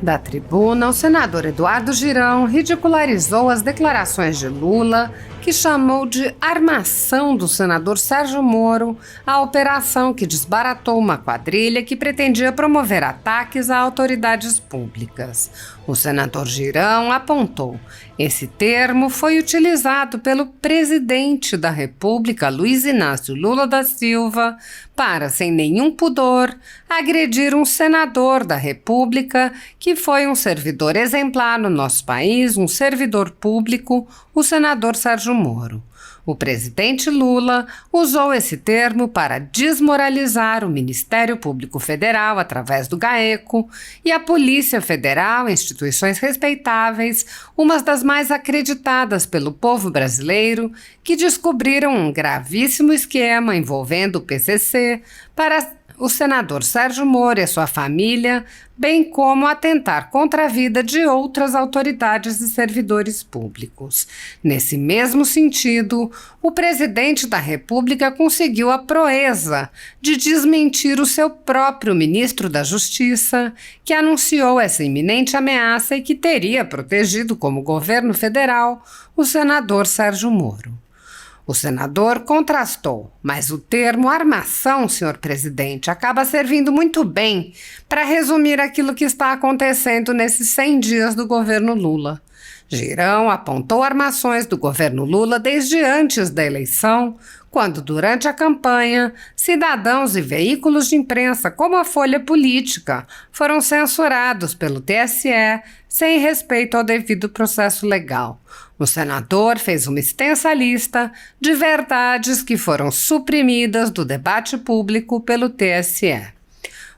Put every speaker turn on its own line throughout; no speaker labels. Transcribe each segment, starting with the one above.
Da tribuna, o senador Eduardo Girão ridicularizou as declarações de Lula, que chamou de armação do senador Sérgio Moro a operação que desbaratou uma quadrilha que pretendia promover ataques a autoridades públicas. O senador Girão apontou: esse termo foi utilizado pelo presidente da República, Luiz Inácio Lula da Silva, para, sem nenhum pudor, agredir um senador da República que foi um servidor exemplar no nosso país, um servidor público, o senador Sérgio Moro. O presidente Lula usou esse termo para desmoralizar o Ministério Público Federal através do GAECO e a Polícia Federal, instituições respeitáveis, umas das mais acreditadas pelo povo brasileiro, que descobriram um gravíssimo esquema envolvendo o PCC para o senador Sérgio Moro e sua família, bem como atentar contra a vida de outras autoridades e servidores públicos. Nesse mesmo sentido, o presidente da República conseguiu a proeza de desmentir o seu próprio ministro da Justiça, que anunciou essa iminente ameaça e que teria protegido como governo federal o senador Sérgio Moro. O senador contrastou, mas o termo armação, senhor presidente, acaba servindo muito bem para resumir aquilo que está acontecendo nesses 100 dias do governo Lula. Girão apontou armações do governo Lula desde antes da eleição, quando, durante a campanha, cidadãos e veículos de imprensa, como a Folha Política, foram censurados pelo TSE sem respeito ao devido processo legal. O senador fez uma extensa lista de verdades que foram suprimidas do debate público pelo TSE.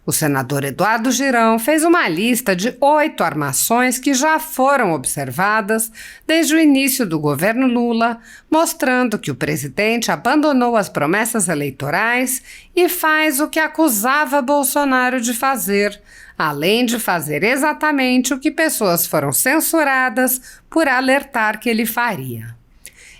O senador Eduardo Girão fez uma lista de 8 armações que já foram observadas desde o início do governo Lula, mostrando que o presidente abandonou as promessas eleitorais e faz o que acusava Bolsonaro de fazer, além de fazer exatamente o que pessoas foram censuradas por alertar que ele faria.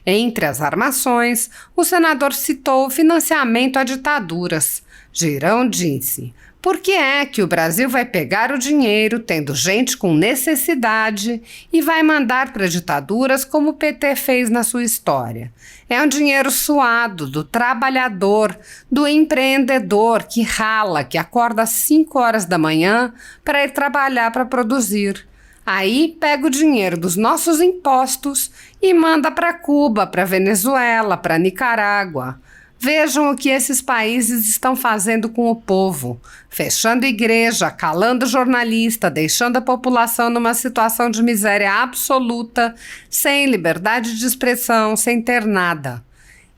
Entre as armações, o senador citou o financiamento a ditaduras. Girão disse: por que é que o Brasil vai pegar o dinheiro, tendo gente com necessidade, e vai mandar para ditaduras como o PT fez na sua história? É um dinheiro suado do trabalhador, do empreendedor que rala, que acorda às 5 horas da manhã para ir trabalhar para produzir. Aí pega o dinheiro dos nossos impostos e manda para Cuba, para Venezuela, para Nicarágua. Vejam o que esses países estão fazendo com o povo, fechando igreja, calando jornalista, deixando a população numa situação de miséria absoluta, sem liberdade de expressão, sem ter nada.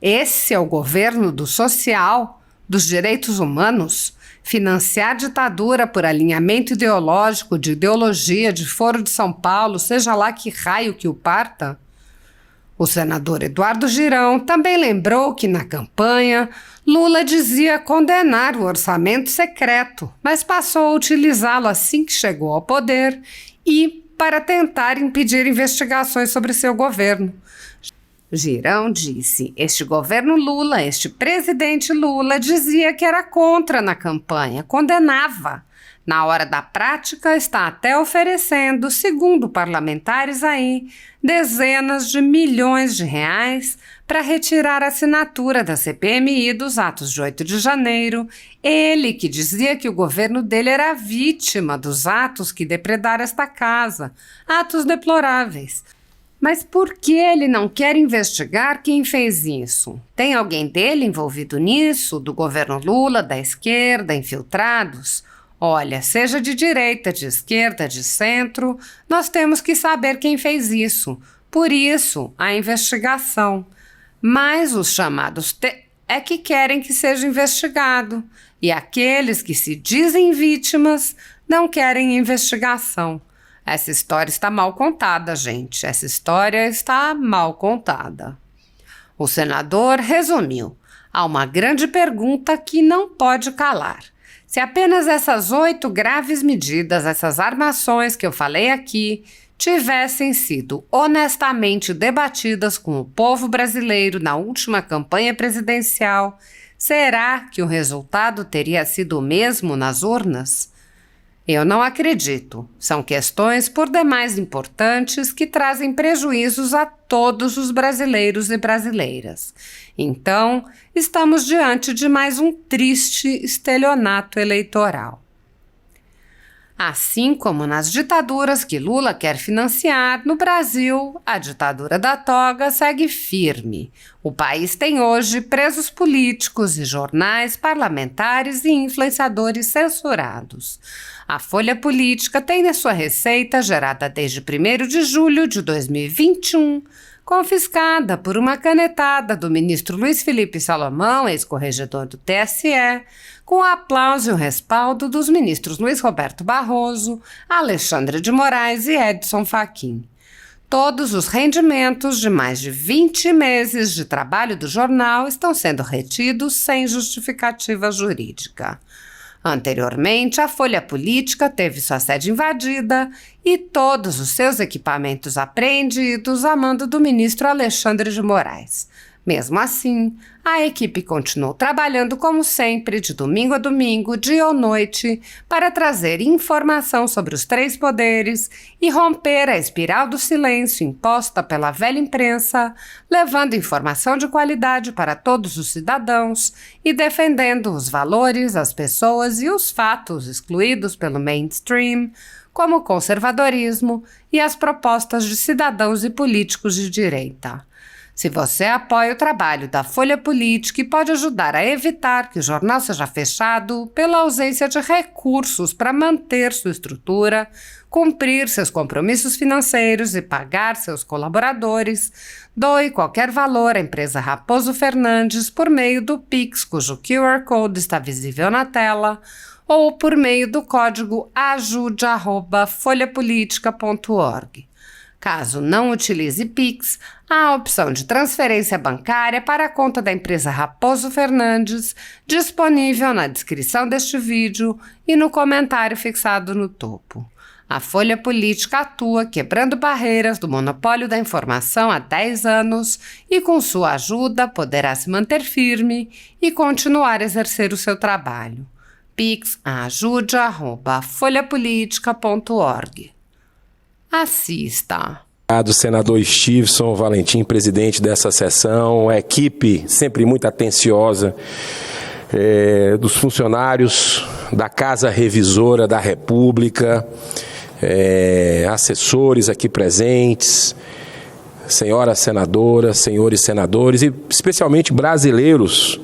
Esse é o governo do social, dos direitos humanos? Financiar ditadura por alinhamento ideológico, de ideologia, de Foro de São Paulo, seja lá que raio que o parta? O senador Eduardo Girão também lembrou que, na campanha, Lula dizia condenar o orçamento secreto, mas passou a utilizá-lo assim que chegou ao poder e para tentar impedir investigações sobre seu governo. Girão disse: este governo Lula, este presidente Lula, dizia que era contra na campanha, condenava. Na hora da prática, está até oferecendo, segundo parlamentares aí, dezenas de milhões de reais para retirar a assinatura da CPMI dos atos de 8 de janeiro. Ele que dizia que o governo dele era vítima dos atos que depredaram esta casa, atos deploráveis. Mas por que ele não quer investigar quem fez isso? Tem alguém dele envolvido nisso, do governo Lula, da esquerda, infiltrados? Olha, seja de direita, de esquerda, de centro, nós temos que saber quem fez isso. Por isso, a investigação. Mas os chamados é que querem que seja investigado. E aqueles que se dizem vítimas não querem investigação. Essa história está mal contada, gente. Essa história está mal contada. O senador resumiu: há uma grande pergunta que não pode calar. Se apenas essas 8 graves medidas, essas armações que eu falei aqui, tivessem sido honestamente debatidas com o povo brasileiro na última campanha presidencial, será que o resultado teria sido o mesmo nas urnas? Eu não acredito. São questões por demais importantes que trazem prejuízos a todos os brasileiros e brasileiras. Então, estamos diante de mais um triste estelionato eleitoral. Assim como nas ditaduras que Lula quer financiar, no Brasil, a ditadura da toga segue firme. O país tem hoje presos políticos e jornais, parlamentares e influenciadores censurados. A Folha Política tem na sua receita, gerada desde 1º de julho de 2021, confiscada por uma canetada do ministro Luiz Felipe Salomão, ex-corregedor do TSE, com o aplauso e o respaldo dos ministros Luiz Roberto Barroso, Alexandre de Moraes e Edson Fachin. Todos os rendimentos de mais de 20 meses de trabalho do jornal estão sendo retidos sem justificativa jurídica. Anteriormente, a Folha Política teve sua sede invadida e todos os seus equipamentos apreendidos a mando do ministro Alexandre de Moraes. Mesmo assim, a equipe continuou trabalhando como sempre, de domingo a domingo, dia ou noite, para trazer informação sobre os 3 poderes e romper a espiral do silêncio imposta pela velha imprensa, levando informação de qualidade para todos os cidadãos e defendendo os valores, as pessoas e os fatos excluídos pelo mainstream, como o conservadorismo e as propostas de cidadãos e políticos de direita. Se você apoia o trabalho da Folha Política e pode ajudar a evitar que o jornal seja fechado pela ausência de recursos para manter sua estrutura, cumprir seus compromissos financeiros e pagar seus colaboradores, doe qualquer valor à empresa Raposo Fernandes por meio do Pix, cujo QR Code está visível na tela, ou por meio do código ajude@folhapolitica.org. Caso não utilize Pix, há a opção de transferência bancária para a conta da empresa Raposo Fernandes, disponível na descrição deste vídeo e no comentário fixado no topo. A Folha Política atua quebrando barreiras do monopólio da informação há 10 anos e, com sua ajuda, poderá se manter firme e continuar a exercer o seu trabalho. Pix ajude@folhapolitica.org. Assista.
Obrigado, senador Stevenson Valentim, presidente dessa sessão, a equipe sempre muito atenciosa dos funcionários da Casa Revisora da República, assessores aqui presentes, senhoras senadoras, senhores senadores e especialmente brasileiros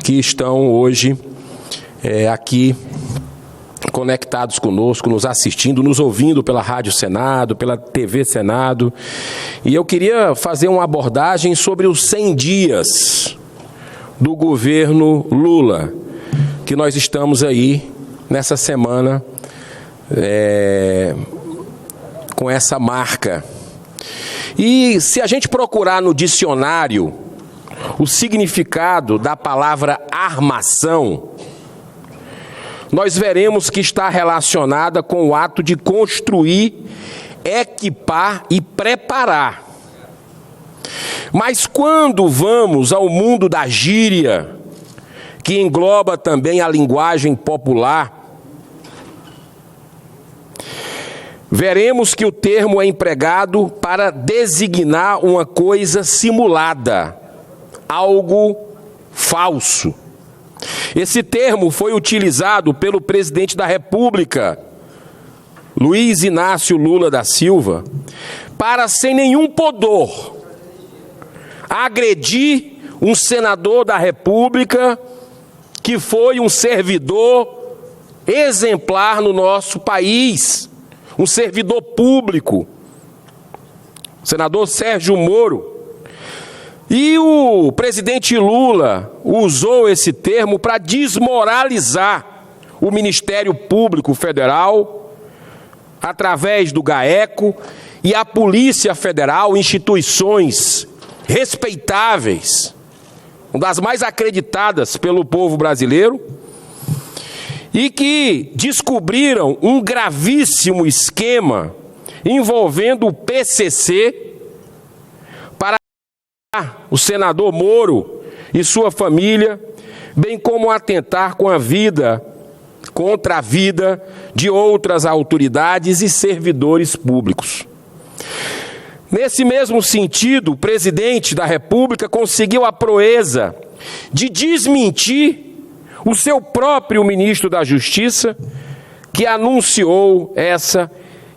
que estão hoje aqui conectados conosco, nos assistindo, nos ouvindo pela Rádio Senado, pela TV Senado. E eu queria fazer uma abordagem sobre os 100 dias do governo Lula, que nós estamos aí nessa semana com essa marca. E se a gente procurar no dicionário o significado da palavra armação, nós veremos que está relacionada com o ato de construir, equipar e preparar. Mas quando vamos ao mundo da gíria, que engloba também a linguagem popular, veremos que o termo é empregado para designar uma coisa simulada, algo falso. Esse termo foi utilizado pelo presidente da República, Luiz Inácio Lula da Silva, para, sem nenhum pudor, agredir um senador da República que foi um servidor exemplar no nosso país, um servidor público, o senador Sérgio Moro. E o presidente Lula usou esse termo para desmoralizar o Ministério Público Federal, através do GAECO, e a Polícia Federal, instituições respeitáveis, uma das mais acreditadas pelo povo brasileiro, e que descobriram um gravíssimo esquema envolvendo o PCC, o senador Moro e sua família, bem como atentar com a vida, contra a vida de outras autoridades e servidores públicos. Nesse mesmo sentido, o presidente da República conseguiu a proeza de desmentir o seu próprio ministro da Justiça, que anunciou essa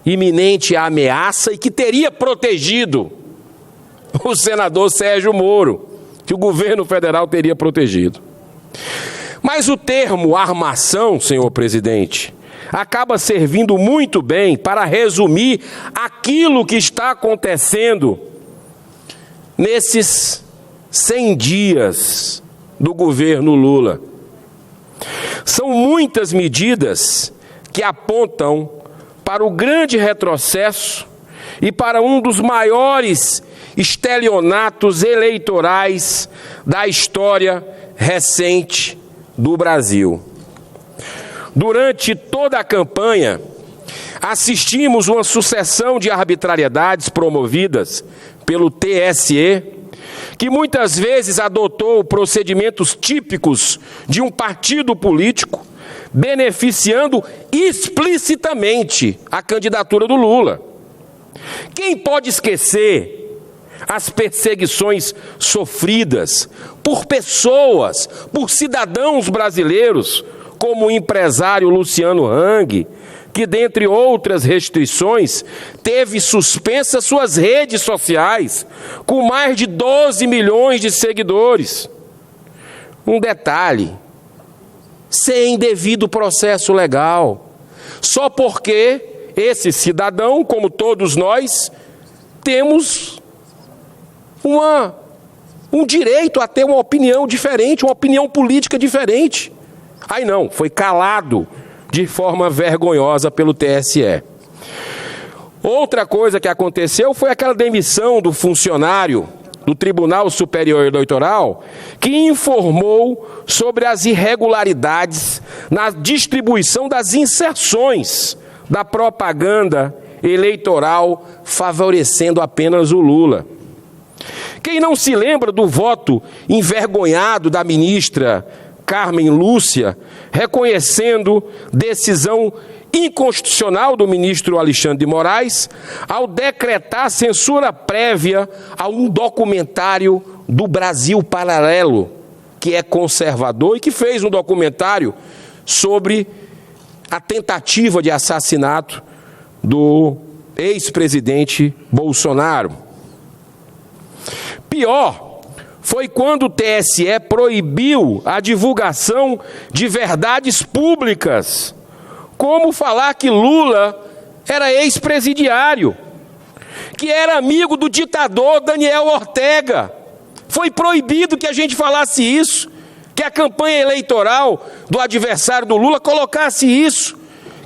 iminente ameaça e que teria protegido o senador Sérgio Moro, que o governo federal teria protegido. Mas o termo armação, senhor presidente, acaba servindo muito bem para resumir aquilo que está acontecendo nesses 100 dias do governo Lula. São muitas medidas que apontam para o grande retrocesso e para um dos maiores estelionatos eleitorais da história recente do Brasil. Durante toda a campanha, assistimos uma sucessão de arbitrariedades promovidas pelo TSE, que muitas vezes adotou procedimentos típicos de um partido político, beneficiando explicitamente a candidatura do Lula. Quem pode esquecer as perseguições sofridas por pessoas, por cidadãos brasileiros, como o empresário Luciano Hang, que, dentre outras restrições, teve suspensas suas redes sociais, com mais de 12 milhões de seguidores. Um detalhe: sem devido processo legal, só porque esse cidadão, como todos nós, temos um direito a ter uma opinião diferente, uma opinião política diferente. Aí não, foi calado de forma vergonhosa pelo TSE. Outra coisa que aconteceu foi aquela demissão do funcionário do Tribunal Superior Eleitoral, que informou sobre as irregularidades na distribuição das inserções da propaganda eleitoral favorecendo apenas o Lula. Quem não se lembra do voto envergonhado da ministra Carmen Lúcia, reconhecendo decisão inconstitucional do ministro Alexandre de Moraes, ao decretar censura prévia a um documentário do Brasil Paralelo, que é conservador e que fez um documentário sobre a tentativa de assassinato do ex-presidente Bolsonaro. Pior foi quando o TSE proibiu a divulgação de verdades públicas, como falar que Lula era ex-presidiário, que era amigo do ditador Daniel Ortega. Foi proibido que a gente falasse isso, que a campanha eleitoral do adversário do Lula colocasse isso,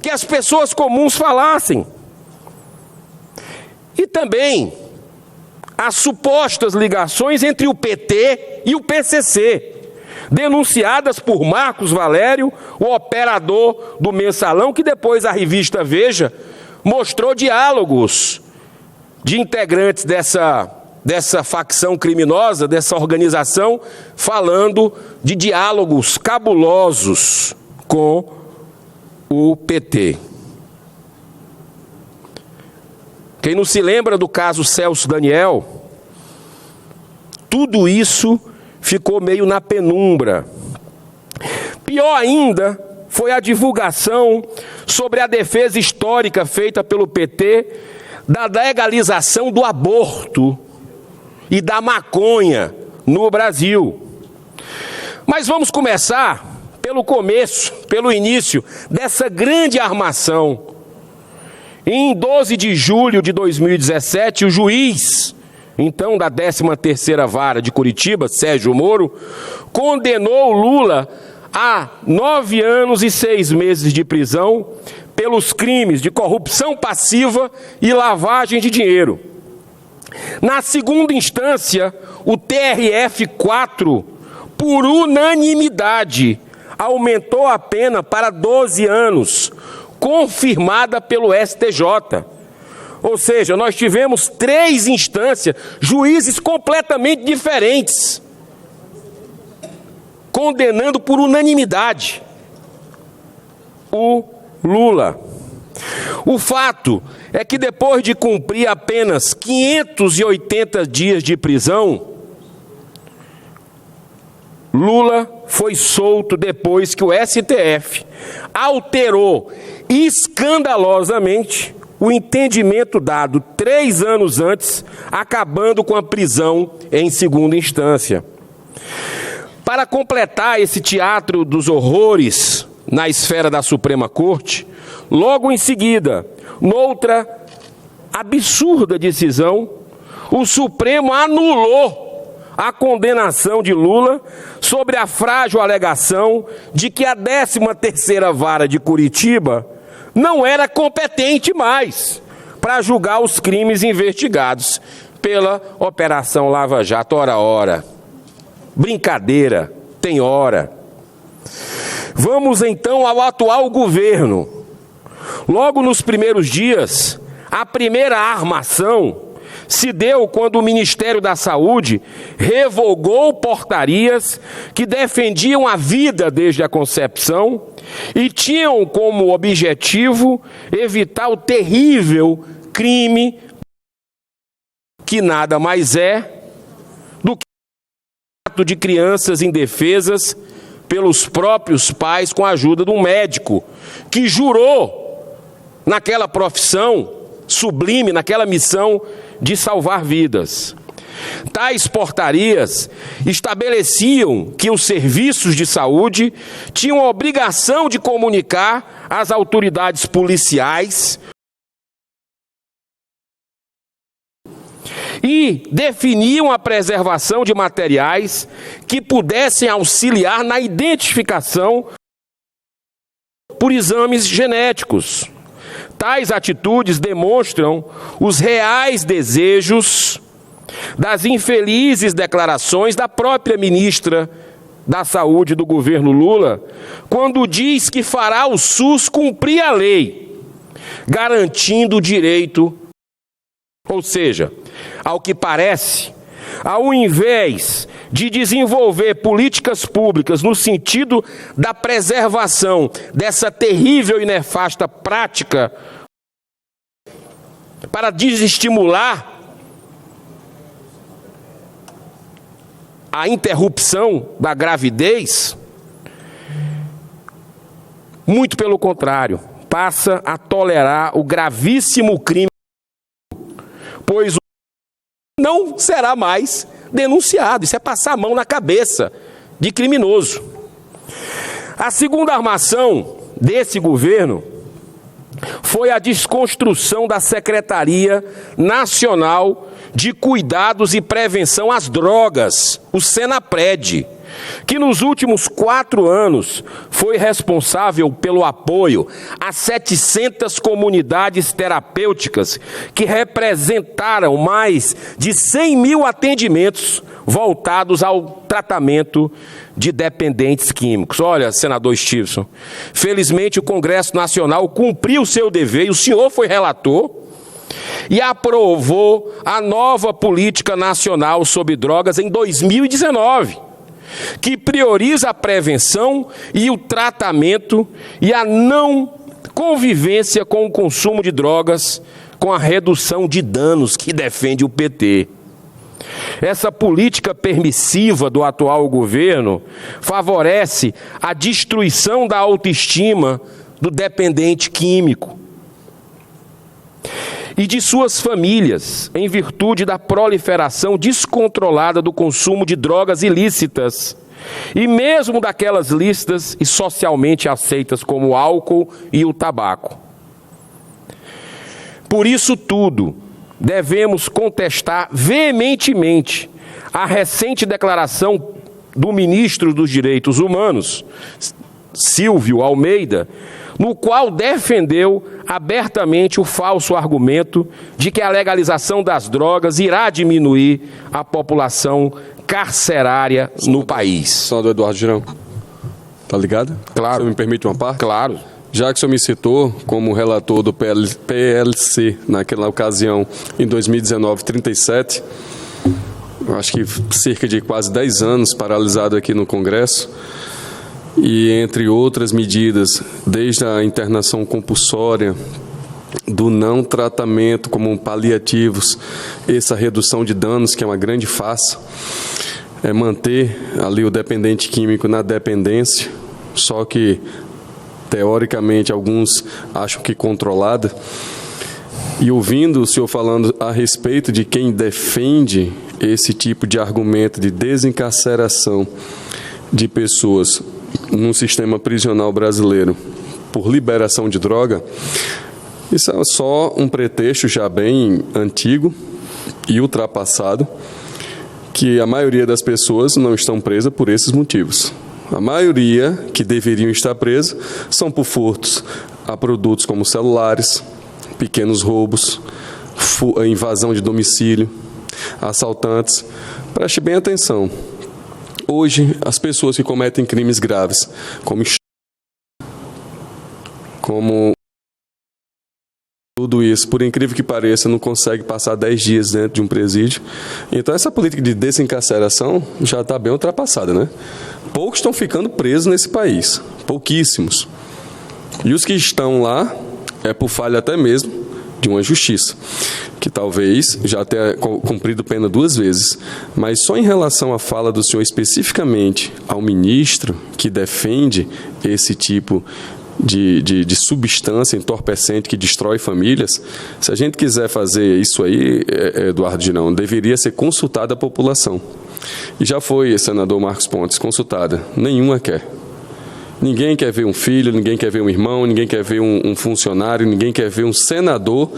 que as pessoas comuns falassem. E também as supostas ligações entre o PT e o PCC, denunciadas por Marcos Valério, o operador do Mensalão, que depois a revista Veja mostrou diálogos de integrantes dessa facção criminosa, dessa organização, falando de diálogos cabulosos com o PT. Quem não se lembra do caso Celso Daniel, tudo isso ficou meio na penumbra. Pior ainda foi a divulgação sobre a defesa histórica feita pelo PT da legalização do aborto e da maconha no Brasil. Mas vamos começar pelo começo, pelo início dessa grande armação. Em 12 de julho de 2017, o juiz, então da 13ª Vara de Curitiba, Sérgio Moro, condenou Lula a 9 anos e 6 meses de prisão pelos crimes de corrupção passiva e lavagem de dinheiro. Na segunda instância, o TRF4, por unanimidade, aumentou a pena para 12 anos, confirmada pelo STJ. Ou seja, nós tivemos 3 instâncias, juízes completamente diferentes, condenando por unanimidade. o Lula. O fato é que depois de cumprir apenas 580 dias de prisão, Lula foi solto depois que o STF alterou escandalosamente o entendimento dado 3 anos antes, acabando com a prisão em segunda instância. Para completar esse teatro dos horrores na esfera da Suprema Corte, logo em seguida, noutra absurda decisão, o Supremo anulou a condenação de Lula sobre a frágil alegação de que a 13ª Vara de Curitiba não era competente mais para julgar os crimes investigados pela Operação Lava Jato. Ora. Brincadeira, tem hora. Vamos então ao atual governo. Logo nos primeiros dias, a primeira armação se deu quando o Ministério da Saúde revogou portarias que defendiam a vida desde a concepção e tinham como objetivo evitar o terrível crime que nada mais é do que o ato de crianças indefesas pelos próprios pais com a ajuda de um médico que jurou naquela profissão sublime, naquela missão de salvar vidas. Tais portarias estabeleciam que os serviços de saúde tinham a obrigação de comunicar às autoridades policiais e definiam a preservação de materiais que pudessem auxiliar na identificação por exames genéticos. Tais atitudes demonstram os reais desejos das infelizes declarações da própria ministra da Saúde do governo Lula, quando diz que fará o SUS cumprir a lei, garantindo o direito. Ou seja, ao que parece, ao invés de desenvolver políticas públicas no sentido da preservação dessa terrível e nefasta prática para desestimular a interrupção da gravidez, muito pelo contrário, passa a tolerar o gravíssimo crime, pois não será mais denunciado. Isso é passar a mão na cabeça de criminoso. A segunda armação desse governo foi a desconstrução da Secretaria Nacional de Cuidados e Prevenção às Drogas, o Senapred, que nos últimos 4 anos foi responsável pelo apoio a 700 comunidades terapêuticas que representaram mais de 100 mil atendimentos voltados ao tratamento de dependentes químicos. Olha, senador Stevenson, felizmente o Congresso Nacional cumpriu o seu dever e o senhor foi relator e aprovou a nova Política Nacional sobre Drogas em 2019, que prioriza a prevenção e o tratamento e a não convivência com o consumo de drogas, com a redução de danos que defende o PT. Essa política permissiva do atual governo favorece a destruição da autoestima do dependente químico e de suas famílias, em virtude da proliferação descontrolada do consumo de drogas ilícitas, e mesmo daquelas lícitas e socialmente aceitas como o álcool e o tabaco. Por isso tudo, devemos contestar veementemente a recente declaração do ministro dos Direitos Humanos, Silvio Almeida, no qual defendeu abertamente o falso argumento de que a legalização das drogas irá diminuir a população carcerária no país.
Senador Eduardo Girão, tá ligado?
Claro.
Se me permite uma parte?
Claro.
Já que o senhor me citou como relator do PLC, naquela ocasião, em 2019, 37, acho que cerca de quase 10 anos paralisado aqui no Congresso, e entre outras medidas, desde a internação compulsória, do não tratamento como paliativos, essa redução de danos, que é uma grande farsa, é manter ali o dependente químico na dependência, só que, teoricamente, alguns acham que controlada. E ouvindo o senhor falando a respeito de quem defende esse tipo de argumento de desencarceração de pessoas no sistema prisional brasileiro por liberação de droga, isso é só um pretexto já bem antigo e ultrapassado, que a maioria das pessoas não estão presas por esses motivos. A maioria que deveriam estar presas são por furtos a produtos como celulares, pequenos roubos, invasão de domicílio, assaltantes. Preste bem atenção. Hoje, as pessoas que cometem crimes graves, como tudo isso, por incrível que pareça, não consegue passar 10 dias dentro de um presídio. Então, essa política de desencarceração já está bem ultrapassada, né? Poucos estão ficando presos nesse país, pouquíssimos. E os que estão lá é por falha até mesmo de uma justiça, que talvez já tenha cumprido pena 2 vezes. Mas só em relação à fala do senhor especificamente ao ministro que defende esse tipo de substância entorpecente que destrói famílias, se a gente quiser fazer isso aí, Eduardo Girão, deveria ser consultada a população. E já foi, senador Marcos Pontes, consultada. Nenhuma quer. Ninguém quer ver um filho, ninguém quer ver um irmão, ninguém quer ver um funcionário, ninguém quer ver um senador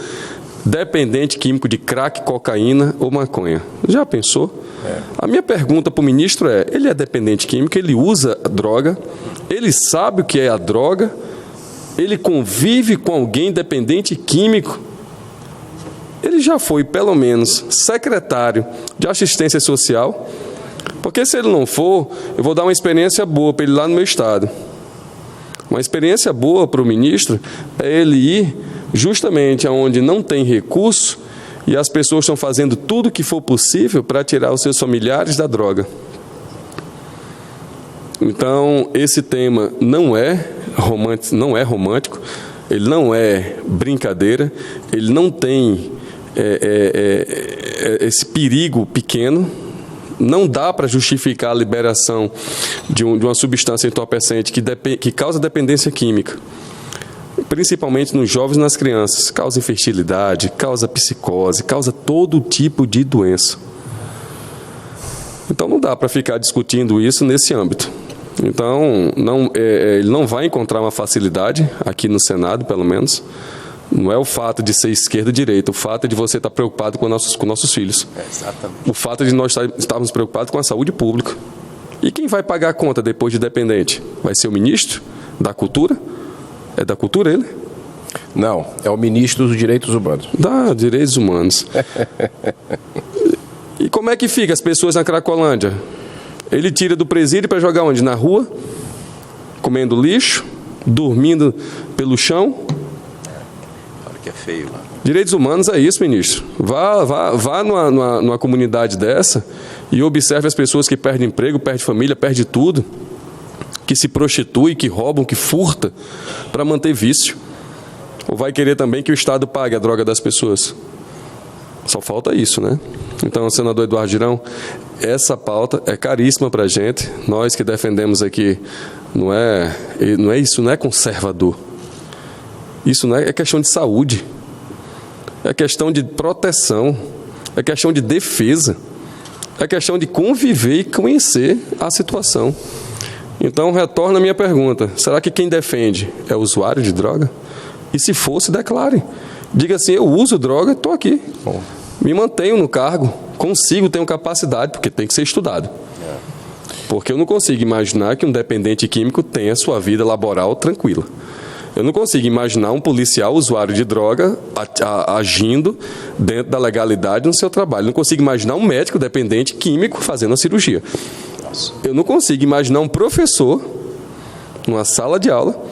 dependente químico de crack, cocaína ou maconha. Já pensou? A minha pergunta para o ministro é, ele é dependente químico, ele usa droga, ele sabe o que é a droga, ele convive com alguém dependente químico, ele já foi, pelo menos, secretário de assistência social, porque se ele não for, eu vou dar uma experiência boa para ele lá no meu estado. Uma experiência boa para o ministro é ele ir justamente aonde não tem recurso e as pessoas estão fazendo tudo o que for possível para tirar os seus familiares da droga. Então, esse tema não é romântico, ele não é brincadeira, ele não tem esse perigo pequeno. Não dá para justificar a liberação de uma substância entorpecente que causa dependência química, principalmente nos jovens e nas crianças. Causa infertilidade, causa psicose, causa todo tipo de doença. Então não dá para ficar discutindo isso nesse âmbito. Então ele não vai encontrar uma facilidade aqui no Senado, pelo menos. Não é o fato de ser esquerda ou direita, o fato é de você estar preocupado com nossos filhos.
Exatamente.
O fato é de nós estarmos preocupados com a saúde pública. E quem vai pagar a conta depois de dependente? Vai ser o ministro da Cultura? É da Cultura ele?
Não, é o ministro dos Direitos Humanos.
Da Direitos Humanos. E como é que fica as pessoas na Cracolândia? Ele tira do presídio para jogar onde? Na rua? Comendo lixo? Dormindo pelo chão?
Que é feio, né?
Direitos humanos é isso, ministro. Vá numa comunidade dessa e observe as pessoas que perdem emprego, perdem família, perdem tudo, que se prostituem, que roubam, que furtam para manter vício. Ou vai querer também que o Estado pague a droga das pessoas? Só falta isso, né? Então, senador Eduardo Girão, essa pauta é caríssima para a gente. Nós que defendemos aqui, não é isso, não é conservador. Isso não é questão de saúde, é questão de proteção, é questão de defesa, é questão de conviver e conhecer a situação. Então, retorno a minha pergunta, será que quem defende é usuário de droga? E se fosse, declare. Diga assim, eu uso droga, estou aqui, me mantenho no cargo, tenho capacidade, porque tem que ser estudado. Porque eu não consigo imaginar que um dependente químico tenha sua vida laboral tranquila. Eu não consigo imaginar um policial usuário de droga agindo dentro da legalidade no seu trabalho. Eu não consigo imaginar um médico dependente químico fazendo a cirurgia. Eu não consigo imaginar um professor numa sala de aula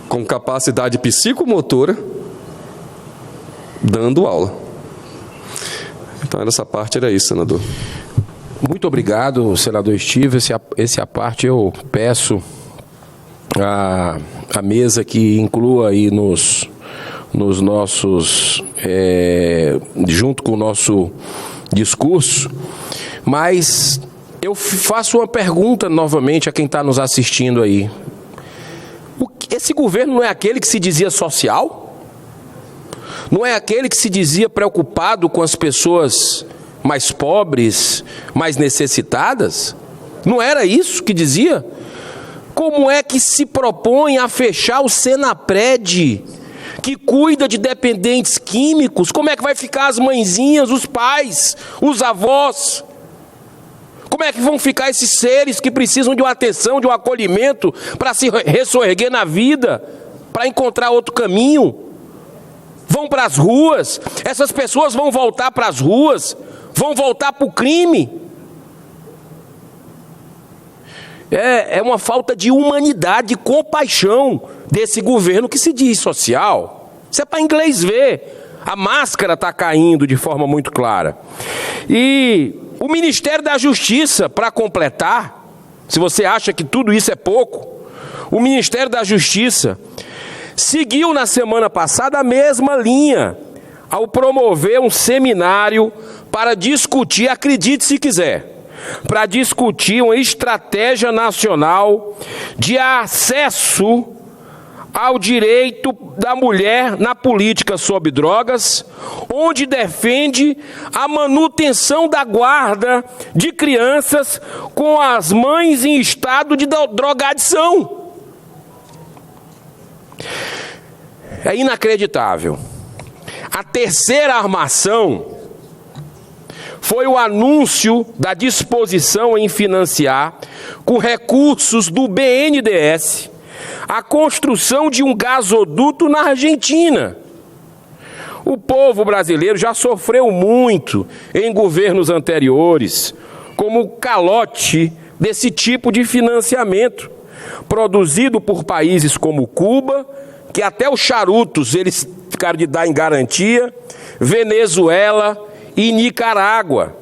com capacidade psicomotora dando aula. Então, essa parte era isso, senador.
Muito obrigado, senador Steve. Esse à parte eu peço a mesa que inclua aí nos nossos, junto com o nosso discurso, mas eu faço uma pergunta novamente a quem está nos assistindo aí. Esse governo não é aquele que se dizia social? Não é aquele que se dizia preocupado com as pessoas mais pobres, mais necessitadas? Não era isso que dizia? Como é que se propõe a fechar o Senapred, que cuida de dependentes químicos? Como é que vai ficar as mãezinhas, os pais, os avós? Como é que vão ficar esses seres que precisam de uma atenção, de um acolhimento para se ressurguer na vida, para encontrar outro caminho? Vão para as ruas, essas pessoas vão voltar para as ruas, vão voltar para o crime. É uma falta de humanidade, de compaixão desse governo que se diz social. Isso é para inglês ver. A máscara está caindo de forma muito clara. E o Ministério da Justiça, para completar, se você acha que tudo isso é pouco, o Ministério da Justiça seguiu na semana passada a mesma linha, ao promover um seminário para discutir, acredite se quiser, para discutir uma estratégia nacional de acesso ao direito da mulher na política sobre drogas, onde defende a manutenção da guarda de crianças com as mães em estado de drogadição. É inacreditável. A terceira armação foi o anúncio da disposição em financiar, com recursos do BNDES, a construção de um gasoduto na Argentina. O povo brasileiro já sofreu muito em governos anteriores, como o calote desse tipo de financiamento, produzido por países como Cuba, que até os charutos eles ficaram de dar em garantia, Venezuela e Nicarágua.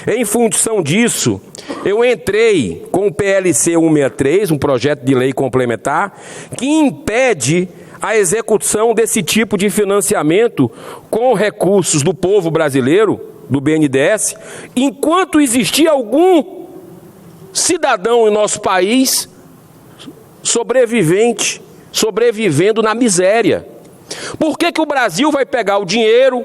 Em função disso, eu entrei com o PLC 163, um projeto de lei complementar, que impede a execução desse tipo de financiamento com recursos do povo brasileiro, do BNDES, enquanto existir algum cidadão em nosso país sobrevivendo na miséria. Por que o Brasil vai pegar o dinheiro,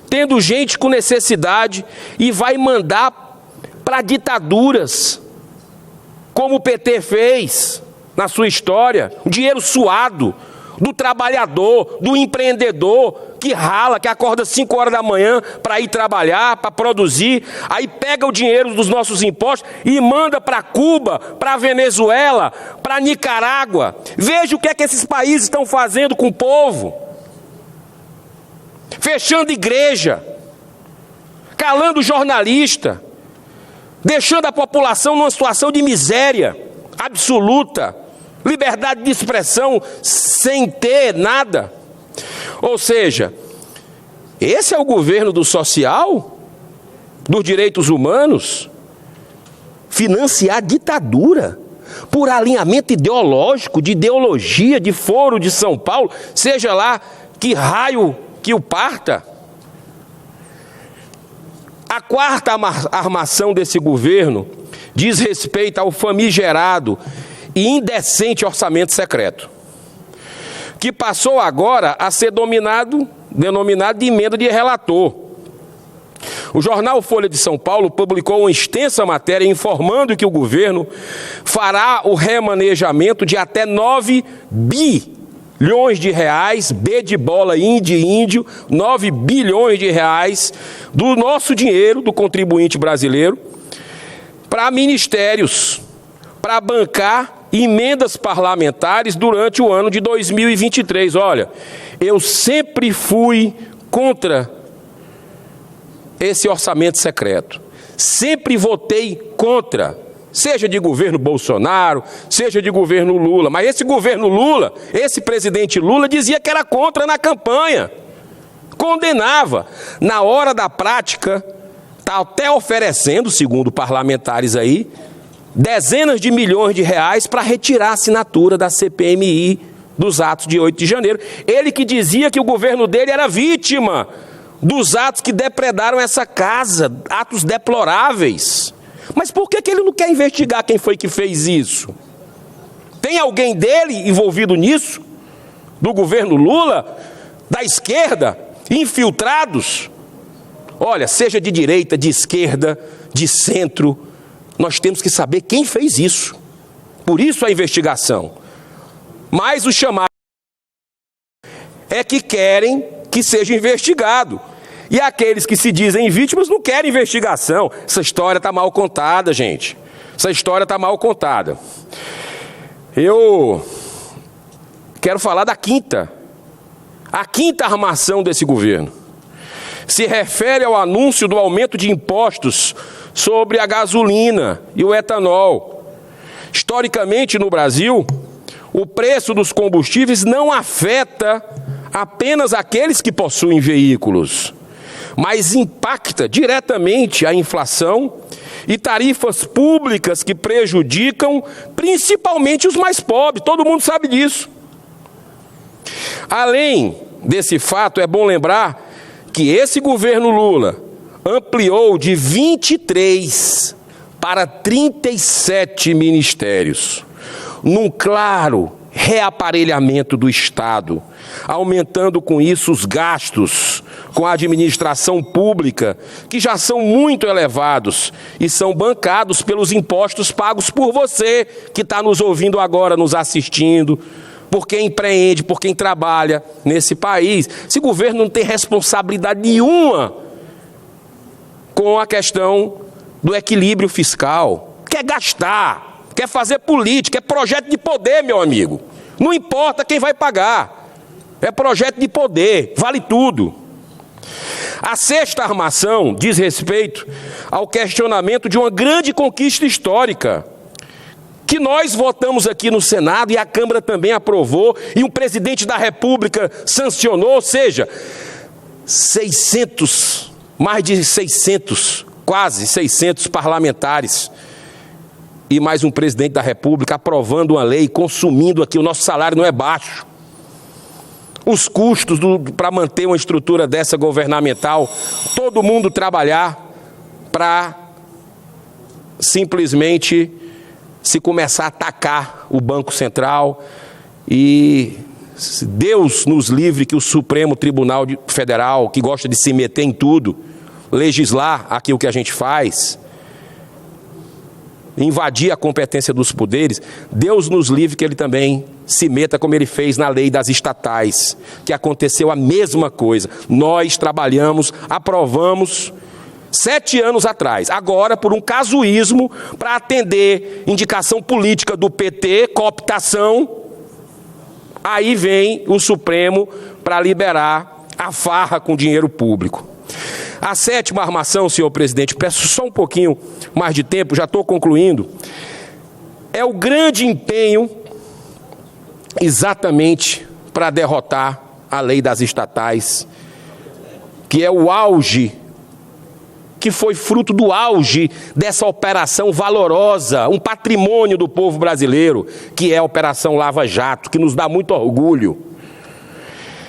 tendo gente com necessidade, e vai mandar para ditaduras, como o PT fez na sua história? O dinheiro suado do trabalhador, do empreendedor, que rala, que acorda 5 horas da manhã para ir trabalhar, para produzir, aí pega o dinheiro dos nossos impostos e manda para Cuba, para Venezuela, para Nicarágua. Veja o que é que esses países estão fazendo com o povo. Fechando igreja, calando jornalista, deixando a população numa situação de miséria absoluta, liberdade de expressão sem ter nada. Ou seja, esse é o governo do social, dos direitos humanos, financiar ditadura por alinhamento ideológico, de ideologia, de foro de São Paulo, seja lá que raio que o parta. A quarta armação desse governo diz respeito ao famigerado e indecente orçamento secreto, que passou agora a ser denominado de emenda de relator. O jornal Folha de São Paulo publicou uma extensa matéria informando que o governo fará o remanejamento de até 9 bilhões de reais, B de bola, índio, 9 bilhões de reais do nosso dinheiro, do contribuinte brasileiro, para ministérios, para bancar emendas parlamentares durante o ano de 2023. Olha, eu sempre fui contra esse orçamento secreto. Sempre votei contra, seja de governo Bolsonaro, seja de governo Lula. Mas esse governo Lula, esse presidente Lula, dizia que era contra na campanha. Condenava. Na hora da prática, está até oferecendo, segundo parlamentares aí, dezenas de milhões de reais para retirar a assinatura da CPMI dos atos de 8 de janeiro. Ele que dizia que o governo dele era vítima dos atos que depredaram essa casa, atos deploráveis. Mas por que ele não quer investigar quem foi que fez isso? Tem alguém dele envolvido nisso? Do governo Lula? Da esquerda? Infiltrados? Olha, seja de direita, de esquerda, de centro, nós temos que saber quem fez isso. Por isso a investigação. Mas o chamado é que querem que seja investigado. E aqueles que se dizem vítimas não querem investigação. Essa história está mal contada, gente. Essa história está mal contada. Eu quero falar da quinta. A quinta armação desse governo se refere ao anúncio do aumento de impostos sobre a gasolina e o etanol. Historicamente, no Brasil, o preço dos combustíveis não afeta apenas aqueles que possuem veículos, mas impacta diretamente a inflação e tarifas públicas que prejudicam principalmente os mais pobres. Todo mundo sabe disso. Além desse fato, é bom lembrar que esse governo Lula ampliou de 23 para 37 ministérios, num claro reaparelhamento do Estado, aumentando com isso os gastos com a administração pública, que já são muito elevados e são bancados pelos impostos pagos por você, que está nos ouvindo agora, nos assistindo, por quem empreende, por quem trabalha nesse país. Esse governo não tem responsabilidade nenhuma com a questão do equilíbrio fiscal. Quer gastar, quer fazer política, é projeto de poder, meu amigo. Não importa quem vai pagar, é projeto de poder, vale tudo. A sexta armação diz respeito ao questionamento de uma grande conquista histórica, que nós votamos aqui no Senado e a Câmara também aprovou, e o presidente da República sancionou, ou seja, mais de 600, quase 600 parlamentares e mais um presidente da República aprovando uma lei, consumindo aqui, o nosso salário não é baixo. Os custos para manter uma estrutura dessa governamental, todo mundo trabalhar para simplesmente se começar a atacar o Banco Central e Deus nos livre que o Supremo Tribunal Federal, que gosta de se meter em tudo, legislar aquilo que a gente faz, invadir a competência dos poderes, Deus nos livre que ele também se meta como ele fez na lei das estatais, que aconteceu a mesma coisa. Nós trabalhamos, aprovamos 7 anos atrás, agora por um casuísmo para atender indicação política do PT, cooptação, aí vem o Supremo para liberar a farra com dinheiro público. A sétima armação, senhor presidente, peço só um pouquinho mais de tempo, já estou concluindo, é o grande empenho exatamente para derrotar a lei das estatais, que é o auge, que foi fruto do auge dessa operação valorosa, um patrimônio do povo brasileiro, que é a Operação Lava Jato, que nos dá muito orgulho.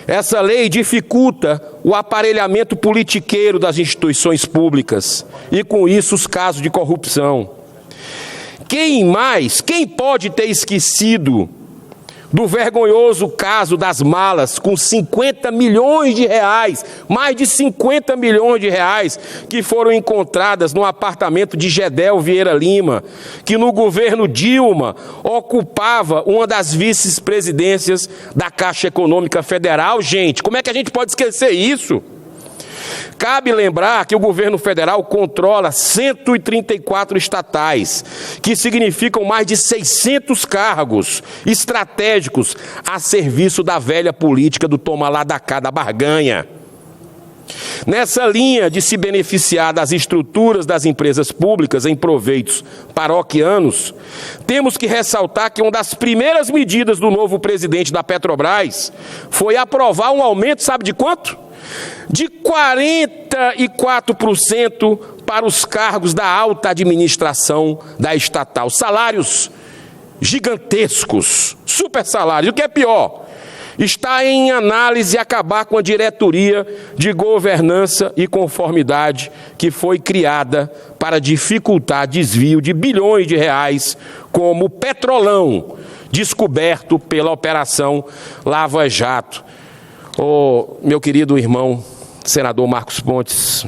Essa lei dificulta o aparelhamento politiqueiro das instituições públicas e, com isso, os casos de corrupção. Quem pode ter esquecido do vergonhoso caso das malas com 50 milhões de reais, mais de 50 milhões de reais, que foram encontradas no apartamento de Gedel Vieira Lima, que no governo Dilma ocupava uma das vice-presidências da Caixa Econômica Federal? Gente, como é que a gente pode esquecer isso? Cabe lembrar que o governo federal controla 134 estatais, que significam mais de 600 cargos estratégicos a serviço da velha política do toma lá da cá, da barganha. Nessa linha de se beneficiar das estruturas das empresas públicas em proveitos paroquianos, temos que ressaltar que uma das primeiras medidas do novo presidente da Petrobras foi aprovar um aumento, sabe de quanto? De 44% para os cargos da alta administração da estatal. Salários gigantescos, super salários. O que é pior, está em análise acabar com a diretoria de governança e conformidade que foi criada para dificultar desvio de bilhões de reais, como o Petrolão, descoberto pela Operação Lava Jato. Meu querido irmão, senador Marcos Pontes,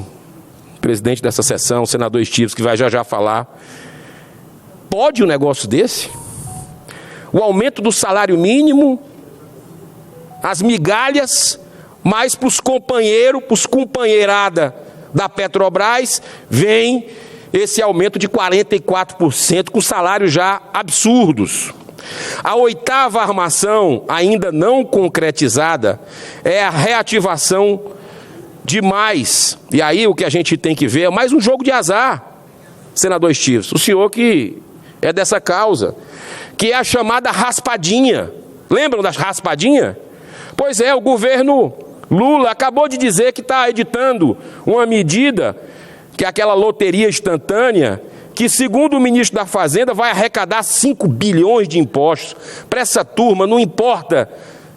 presidente dessa sessão, senador Estives, que vai já falar, pode um negócio desse? O aumento do salário mínimo, as migalhas, mas para os companheiros, para os companheirada da Petrobras, vem esse aumento de 44%, com salários já absurdos. A 8ª armação, ainda não concretizada, é a reativação de mais. E aí o que a gente tem que ver é mais um jogo de azar, senador Estives, o senhor que é dessa causa, que é a chamada raspadinha. Lembram das raspadinhas? Pois é, o governo Lula acabou de dizer que está editando uma medida, que é aquela loteria instantânea, que, segundo o ministro da Fazenda, vai arrecadar 5 bilhões de impostos. Para essa turma, não importa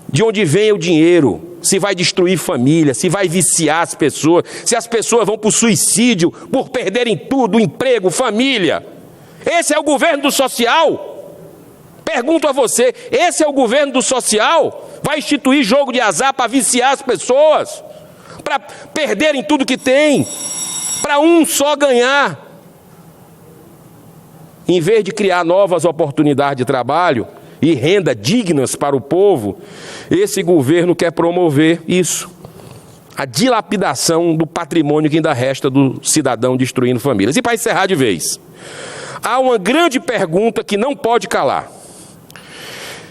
de onde vem o dinheiro, se vai destruir família, se vai viciar as pessoas, se as pessoas vão para o suicídio por perderem tudo, emprego, família. Esse é o governo do social? Pergunto a você, esse é o governo do social? Vai instituir jogo de azar para viciar as pessoas? Para perderem tudo que tem? Para um só ganhar? Em vez de criar novas oportunidades de trabalho e renda dignas para o povo, esse governo quer promover isso. A dilapidação do patrimônio que ainda resta do cidadão, destruindo famílias. E para encerrar de vez, há uma grande pergunta que não pode calar.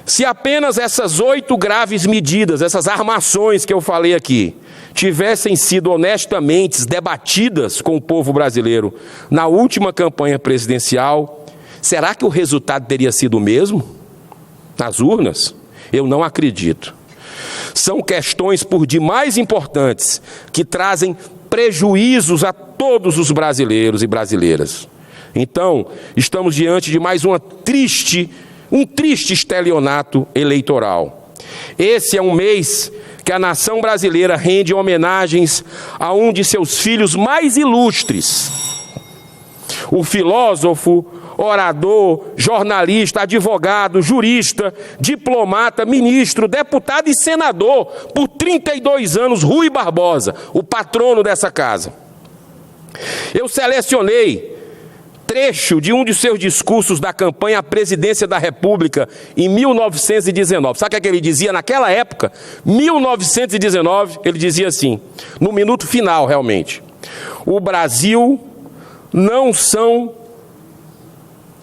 Se apenas essas 8 graves medidas, essas armações que eu falei aqui, tivessem sido honestamente debatidas com o povo brasileiro na última campanha presidencial, será que o resultado teria sido o mesmo nas urnas? Eu não acredito. São questões por demais importantes que trazem prejuízos a todos os brasileiros e brasileiras. Então, estamos diante de mais um triste estelionato eleitoral. Esse é um mês que a nação brasileira rende homenagens a um de seus filhos mais ilustres, o filósofo, orador, jornalista, advogado, jurista, diplomata, ministro, deputado e senador por 32 anos, Rui Barbosa, o patrono dessa casa. Eu selecionei trecho de um de seus discursos da campanha à presidência da República em 1919. Sabe o que ele dizia naquela época? 1919, ele dizia assim, no minuto final realmente: o Brasil não são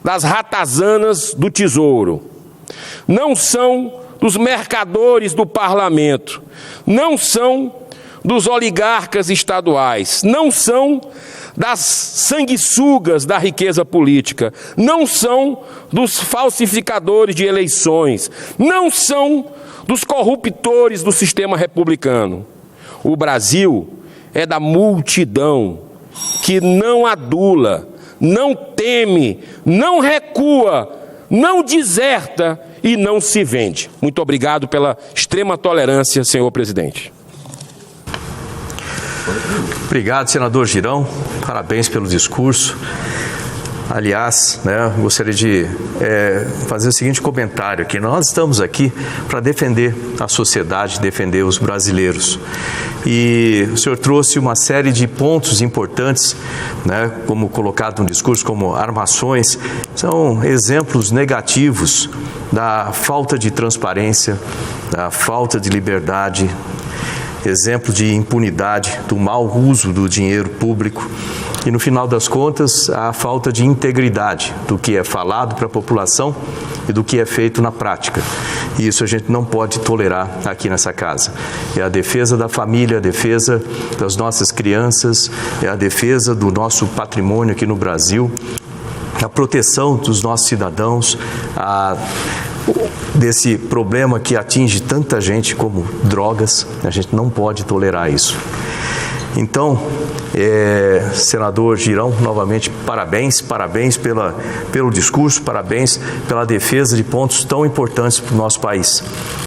das ratazanas do tesouro, não são dos mercadores do parlamento, não são dos oligarcas estaduais, não são das sanguessugas da riqueza política, não são dos falsificadores de eleições, não são dos corruptores do sistema republicano. O Brasil é da multidão que não adula, não teme, não recua, não deserta e não se vende. Muito obrigado pela extrema tolerância, senhor presidente.
Obrigado, senador Girão. Parabéns pelo discurso. Aliás, gostaria de fazer o seguinte comentário aqui. Nós estamos aqui para defender a sociedade, defender os brasileiros. E o senhor trouxe uma série de pontos importantes, como colocado no discurso, como armações. São exemplos negativos da falta de transparência, da falta de liberdade, exemplo de impunidade, do mau uso do dinheiro público e, no final das contas, a falta de integridade do que é falado para a população e do que é feito na prática. E isso a gente não pode tolerar aqui nessa casa. É a defesa da família, a defesa das nossas crianças, é a defesa do nosso patrimônio aqui no Brasil, a proteção dos nossos cidadãos, desse problema que atinge tanta gente como drogas. A gente não pode tolerar isso. Então, senador Girão, novamente, parabéns pelo discurso, parabéns pela defesa de pontos tão importantes para o nosso país.